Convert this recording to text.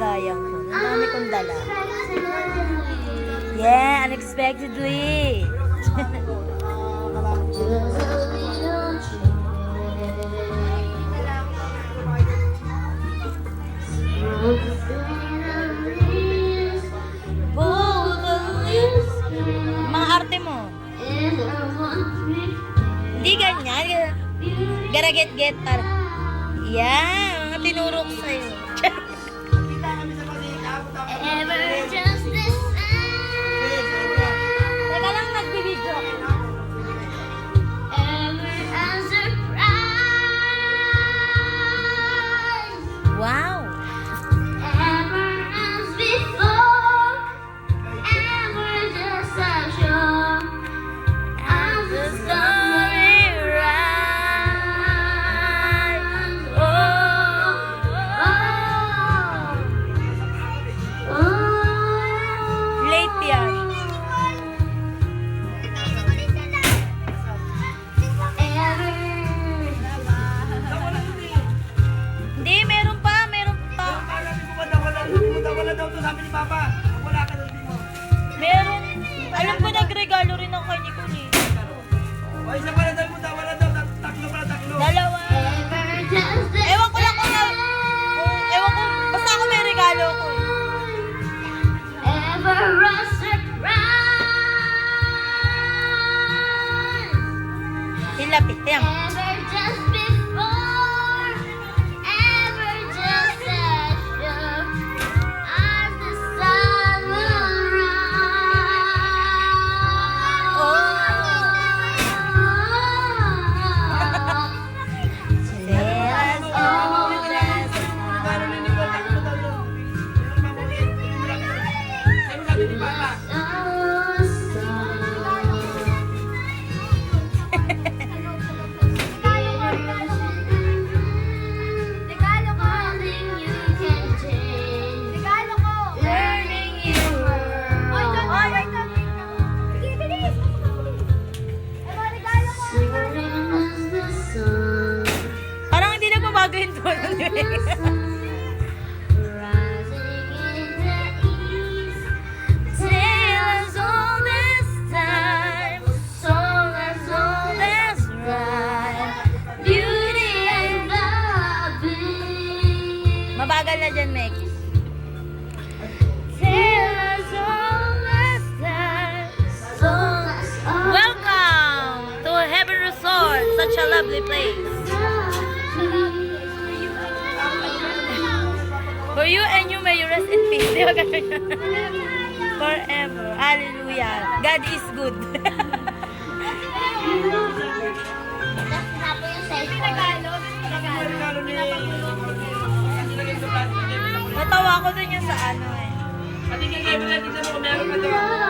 kalagayan ko. Ang dami kong dala. Yeah, unexpectedly. Mga arte mo. Hindi ganyan. Gotta get. Yan, mga tinuro ko sa'yo. Teka lang, nagbibidyo ako. Wow! Late yan. Hindi, meron pa. Wala daw to, sabi ni Papa. Wala ka daw dito. Meron. Alam ko, nagregalo rin ako kay Nicole. O, isa pala daw mo daw. Wala daw. Tatlo. Dalawa. Ewan ko lang ewan ko, basta ako may regalo ko. Hilapit yan. Sabi ni Papa. Parang hindi nagbabago yung tono niya. Mabagal na dyan, Meg. Welcome to Heaven Resort. Such a lovely place. For you and you, may you rest in peace. Di ba ganun yun? Forever. Hallelujah. God is good. Natawa ko dun yung sa ano eh. Pati kay Kevin lang, tignan mo kung meron pa daw.